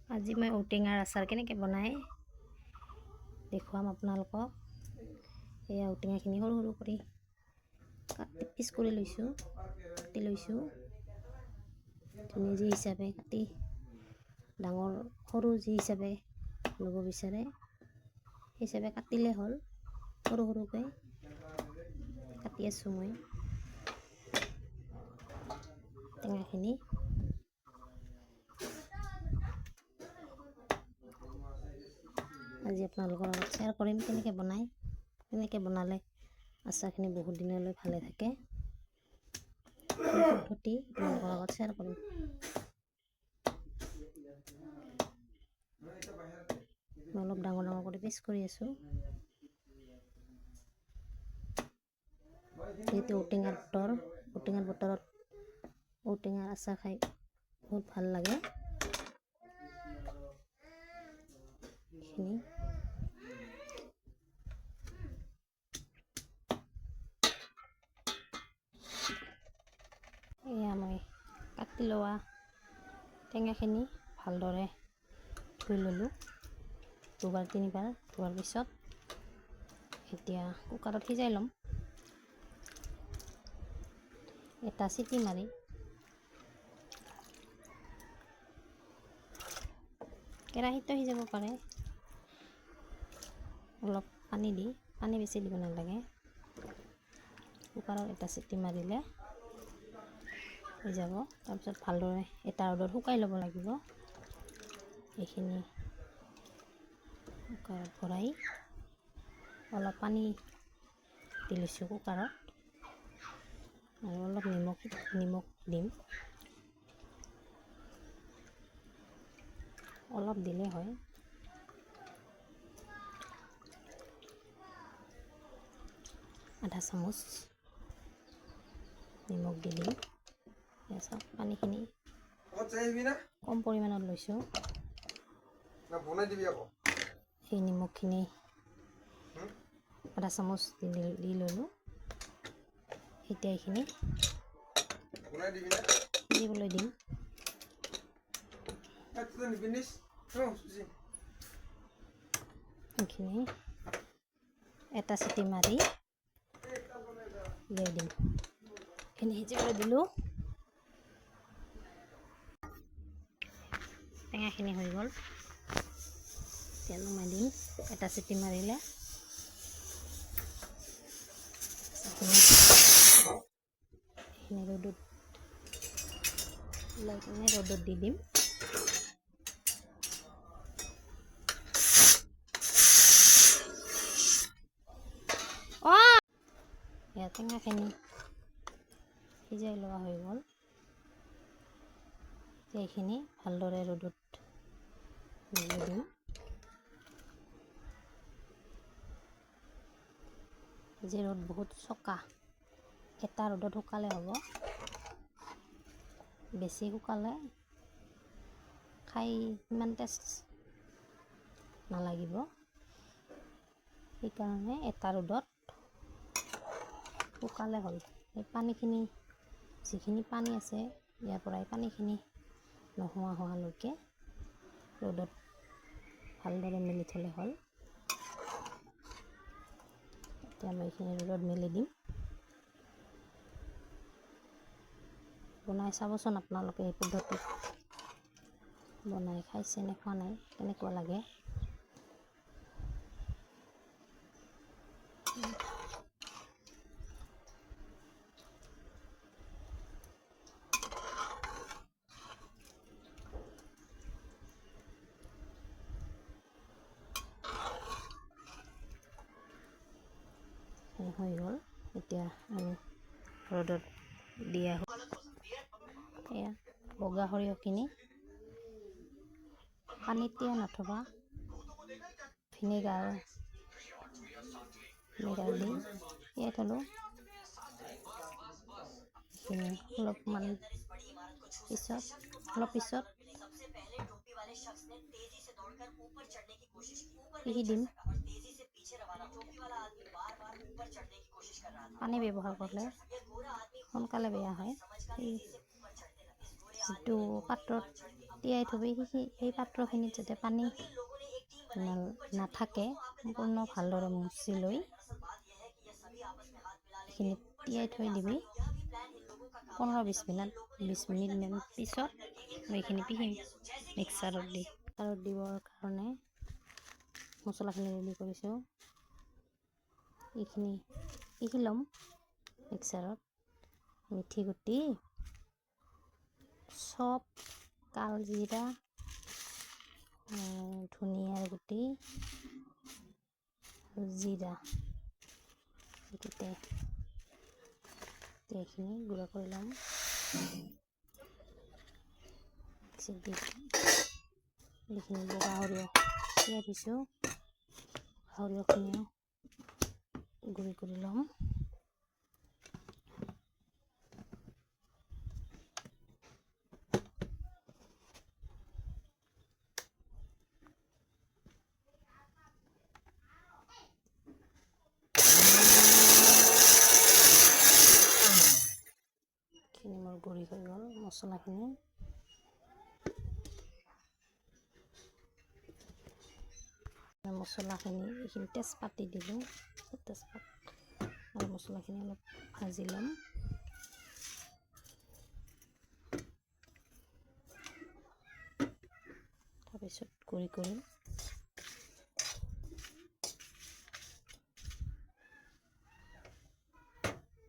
আজি মই ঔটেঙাৰ আচাৰ কেনেকৈ বনাই দেখুৱাম আপোনালোকক। এই ঔটেঙাখিনি সৰু সৰু কৰি পিচ কৰি লৈছোঁ, কাটি লৈছোঁ। আপুনি যি হিচাপে কাটি ডাঙৰ সৰু যি হিচাপে ল'ব বিচাৰে সেই হিচাপে কাটিলে হ'ল। সৰু সৰুকৈ কাটি আছোঁ মই টেঙাখিনি। আজি আপোনালোকৰ লগত শ্বেয়াৰ কৰিম কেনেকৈ বনাই, কেনেকৈ বনালে আচাৰখিনি বহুত দিনলৈ ভালে থাকে। পদ্ধতি আপোনালোকৰ লগত শ্বেয়াৰ কৰিম। মই অলপ ডাঙৰ ডাঙৰ কৰি পিচ কৰি আছোঁ। যিহেতু ঔটেঙাৰ বতৰত ঔটেঙাৰ আচাৰ খাই বহুত ভাল লাগে। এইখিনি এয়া মই কাটি লোৱা টেঙাখিনি ভালদৰে ধুই ল'লোঁ। দুবাৰ তিনিবাৰ ধোৱাৰ পিছত এতিয়া কুকাৰত সিজাই ল'ম। এটা চিটি মাৰি কেৰাহীতো সিজাব পাৰে। অলপ পানী দি, পানী বেছি দিব নালাগে। কুকাৰত এটা চিটি মাৰিলে সিজাব। তাৰপিছত ভালদৰে এটা ৰ'দত শুকাই ল'ব লাগিব। এইখিনি কুকাৰত ভৰাই অলপ পানী দি লৈছোঁ কুকাৰত, আৰু অলপ নিমখ দিম। অলপ দিলে হয়। আধা চামুচ নিমখ দি দিম। চাওক পানীখিনি কম পৰিমাণত লৈছোঁ। এই নিমখখিনি আধা চামুচ দি ল'লোঁ। এতিয়া এইখিনি দিবলৈ দিম। এইখিনি এটা চিটি মাৰি উলিয়াই দিম। এইখিনি সিজাবলৈ দিলোঁ। টেঙাখিনি হৈ গ'ল। তেল নমাই দিম। এটা চিটি মাৰিলে এইখিনি ৰ'দত ওলাই কিনে ৰ'দত দি দিম। টেঙাখিনি সিজাই লোৱা হৈ গ'ল। এইখিনি ভালদৰে ৰ'দত মেলি দিম। যি ৰ'দ বহুত চোকা, এটা ৰ'দত শুকালে হ'ব। বেছি শুকালে খাই ইমান টেষ্ট নালাগিব। সেইকাৰণে এটা ৰ'দত শুকালে হ'ল। এই পানীখিনি, যিখিনি পানী আছে ইয়াৰ পৰাই পানীখিনি নোহোৱা হোৱালৈকে ৰ'দত ভালদৰে মেলি থ'লে হ'ল। এতিয়া মই এইখিনি ৰ'দত মেলি দিম। বনাই চাবচোন আপোনালোকে এই পদ্ধতিত বনাই খাইছে নে খোৱা নাই, কেনেকুৱা লাগে। হৈ গ'ল। এতিয়া আমি ৰ'দত দিয়া এয়া বগা সৰিয়হখিনি পানীত তিয়াই নথবা, ভিনেগাৰ দি তিয়াই থ'লোঁ। অলপ পিছত পিহি দিম। পানী ব্যৱহাৰ কৰিলে সোনকালে বেয়া হয়। যিটো পাত্ৰত তিয়াই থবি। এই পাত্ৰখিনিত যাতে পানী নাথাকে সম্পূৰ্ণ ভালদৰে মুচি লৈ এইখিনি তিয়াই থৈ দিবি। 15-20 মিনিটমান পিছত এইখিনি পিহিম মিক্সাৰত দিবৰ কাৰণে মছলাখিনি ৰেডি কৰিছোঁ। এইখিনি পিহি ল'ম মিক্সাৰত। মিঠি গুটি, চপ, কালজিৰা, ধনিয়াৰ গুটি আৰু জিৰা, এইখিনি গুড়া কৰি ল'ম। এইখিনি বগা সৰিয়হ তিয়াই থৈছোঁ, সৰিয়হখিনিও গুড়ি কৰি ল'ম। মোৰ গুড়ি হৈ গ'ল মছলাখিনি। এইখিনি তেজপাত দি দিলোঁ। তেজপাত আৰু মছলাখিনি অলপ ভাজি ল'ম। তাৰপিছত গুড়ি কৰিম।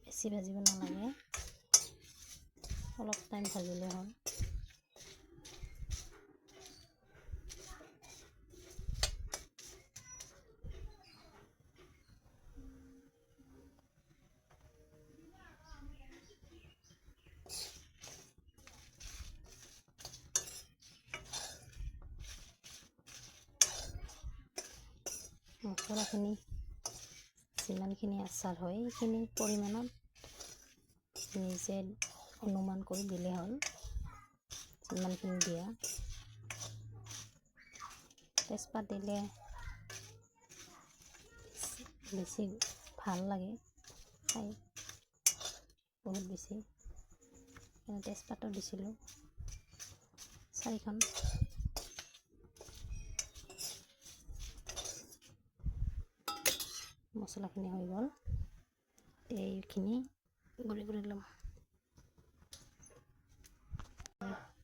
বেছি ভাজিব নালাগে, অলপ টাইম ভাজিলে হ'ল। মছলাখিনি যিমানখিনি আচাৰ হয় সেইখিনি পৰিমাণত নিজে অনুমান কৰি দিলে হ'ল, যিমানখিনি দিয়া। তেজপাত দিলে বেছি ভাল লাগে খাই, বহুত বেছি। তেজপাতো দিছিলোঁ 4খন। মছলাখিনি হৈ গ'ল, এইখিনি গুড়ি কৰি ল'ম।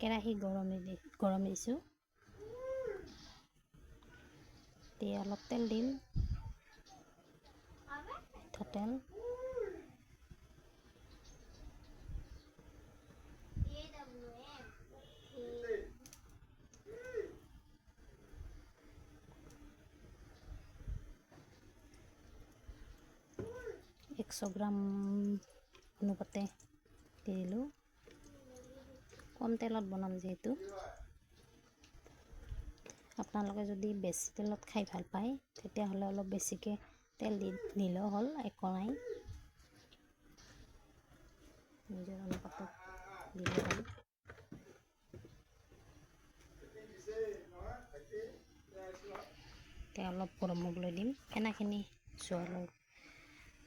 কেৰাহী গৰম দিছোঁ। এতিয়া অলপ তেল দিম, মিঠাতেল। $100 গ্ৰাম অনুপাতে দি দিলোঁ। কম তেলত বনাম যিহেতু। আপোনালোকে যদি বেছি তেলত খাই ভাল পায় তেতিয়াহ'লে অলপ বেছিকৈ তেল দিলেও হ'ল, একো নাই। নিজৰ অনুপাতত দিলে হ'ল। এতিয়া অলপ গৰম হ'বলৈ দিম, ফেনাখিনি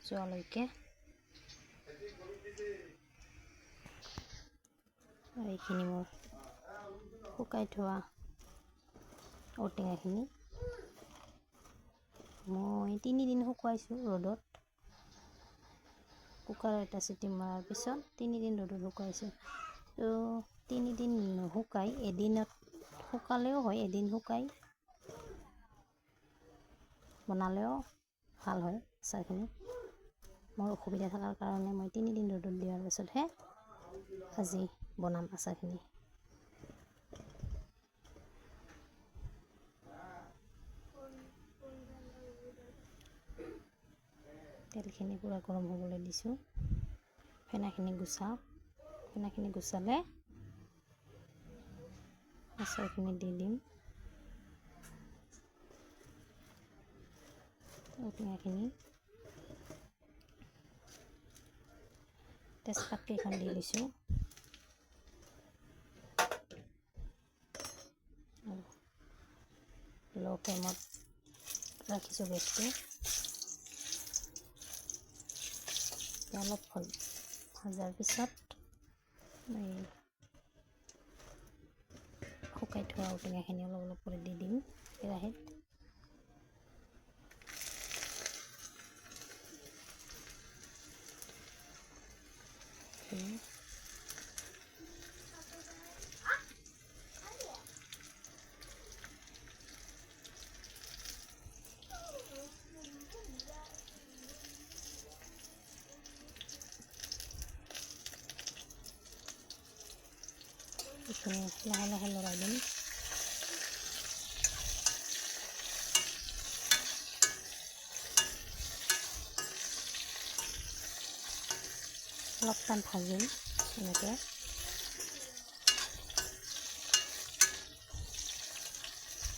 যোৱালৈকে। এইখিনি মোৰ শুকাই থোৱা ঔটেঙাখিনি মই 3 দিন শুকুৱাইছোঁ ৰ'দত। কুকাৰৰ এটা চিটি মৰাৰ পিছত 3 দিন ৰ'দত শুকুৱাইছোঁ। তো 3 দিন নুশুকাই এদিনত শুকালেও হয়, এদিন শুকাই বনালেও ভাল হয় আচাৰখিনি। মোৰ অসুবিধা থকাৰ কাৰণে মই 3 দিন ৰ'দত দিয়াৰ পিছতহে আজি বনাম আচাৰখিনি। তেলখিনি পূৰা গৰম হ'বলৈ দিছোঁ। ফেনাখিনি গুচাওঁ। ফেনাখিনি গুচালে আচাৰখিনি দি দিম। ঔটেঙাখিনি, তেজপাত কেইখন দি দিছোঁ। ল' ফ্লেমত ৰাখিছোঁ গেছটো। অলপ ভাজাৰ পিছত শুকাই থোৱা ঔটেঙাখিনি অলপ অলপ কৰি দি দিম কেৰাহীত। এইখিনি লাহে লাহে লৰাই দিম। অলপ টাইম ভাজিম এনেকৈ।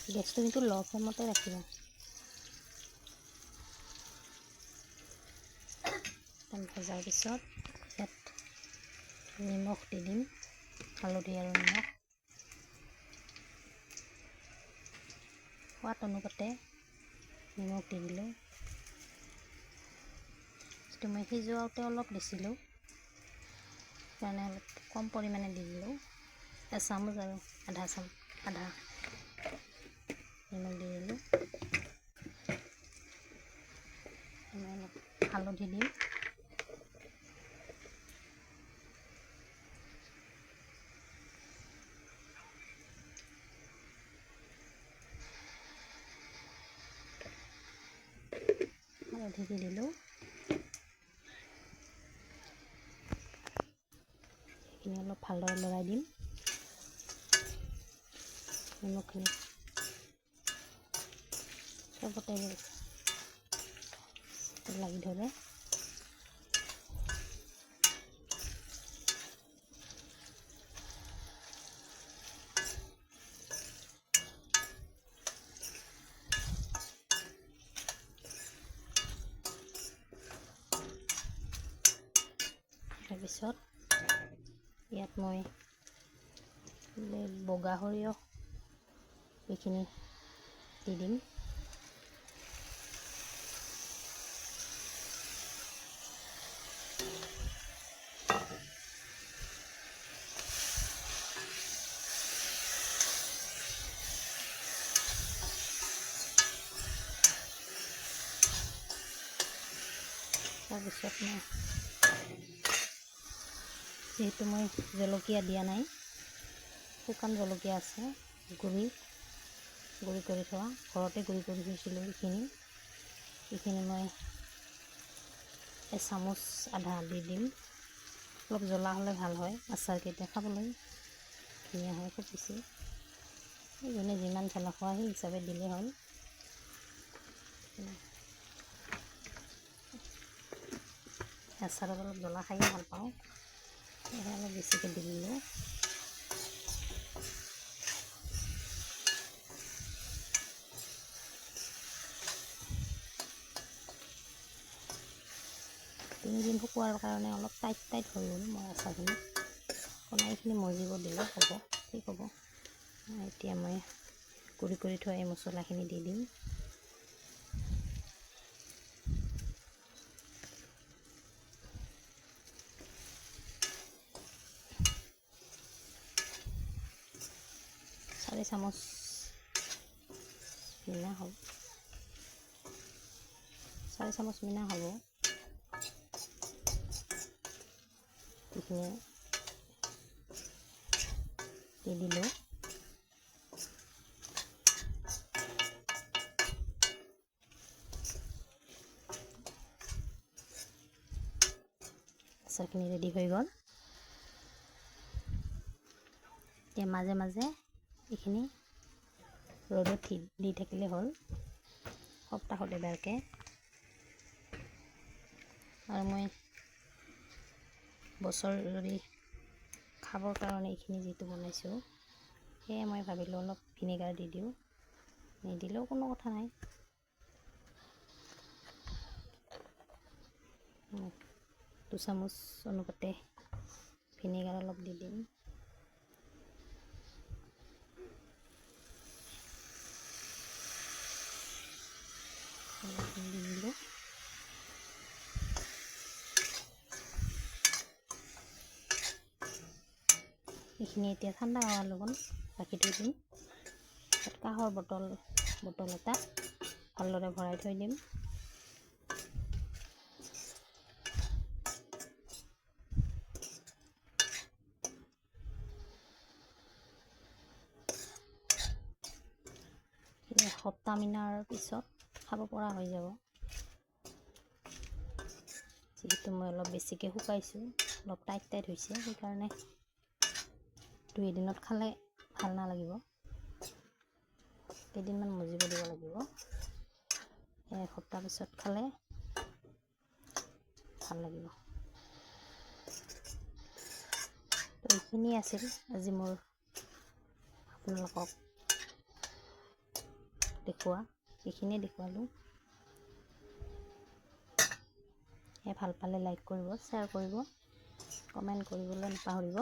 গেছটো কিন্তু ল' ফ্লেমতে ৰাখিবা। টাইম ভজাৰ পিছত ইয়াত নিমখ দি দিম, হালধি আৰু নিমখ সোৱাদ অনুপাতে নিমখ দি দিলোঁ। যিটো মই সিজোৱাতে অলপ দিছিলোঁ সেইকাৰণে অলপ কম পৰিমাণে দি দিলোঁ। এচামুচ আৰু আধা নিমখ দি দিলোঁ। অলপ হালধি দিম। হালধি দি দিলোঁ। সেইখিনি অলপ ভালদৰে লৰাই দিম। নিমখখিনি চবতে লাগি ধৰে। তাৰপিছত ইয়াত মই বগা সৰিয়হ এইখিনি দি দিম। তাৰপিছত যিহেতু মই জলকীয়া দিয়া নাই, শুকান জলকীয়া আছে গুড়ি কৰি থোৱা, ঘৰতে গুড়ি কৰি থৈছিলোঁ। এইখিনি মই এচামুচ আধা দি দিম। অলপ জ্বলা হ'লে ভাল হয়, আচাৰকেইটা খাবলৈ ধুনীয়া হয়। খুব বেছি যোনে যিমান জ্বলা খোৱা সেই হিচাপে দিলেই হ'ল। আচাৰত অলপ জ্বলা খাই ভাল পাওঁ, সেয়েহে অলপ বেছিকৈ দি দিলোঁ। তিনিদিন শুকোৱাৰ কাৰণে অলপ টাইট হৈ গ'ল মই আচাৰখিনি। এইখিনি মজিব দিলে হ'ব, ঠিক হ'ব। এতিয়া মই গুড়ি কৰি থোৱা এই মছলাখিনি দি দিম। চাৰি চামুচ মিনা হ'ব। এইখিনি দি দিলোঁ। আচাৰখিনি ৰেডি হৈ গ'ল। এতিয়া মাজে মাজে এইখিনি ৰ'দত দি থাকিলে হ'ল, সপ্তাহত এবাৰকৈ। আৰু মই বছৰি খাবৰ কাৰণে এইখিনি যিটো বনাইছোঁ, সেয়ে মই ভাবিলোঁ অলপ ভিনেগাৰ দি দিওঁ। নিদিলেও কোনো কথা নাই। দুচামুচ অনুপাতে ভিনেগাৰ অলপ দি দিম। এইখিনি এতিয়া ঠাণ্ডা হোৱাৰ লগত ৰাখি থৈ দিম। কাঁহৰ বটল এটা ভালদৰে ভৰাই থৈ দিম। এসপ্তাহ মিনাৰ পিছত খাব পৰা হৈ যাব। যিহেতু মই অলপ বেছিকৈ শুকাইছোঁ, অলপ টাইট হৈছে, সেইকাৰণে 2 এদিনত খালে ভাল নালাগিব, কেইদিনমান মজিব দিব লাগিব। এসপ্তাহ পিছত খালে ভাল লাগিব। তো এইখিনি আছিল আজি মোৰ আপোনালোকক দেখুওৱা, এইখিনিয়ে দেখুৱালোঁ। ভাল পালে লাইক কৰিব, শ্বেয়াৰ কৰিব, কমেণ্ট কৰিবলৈ নাপাহৰিব।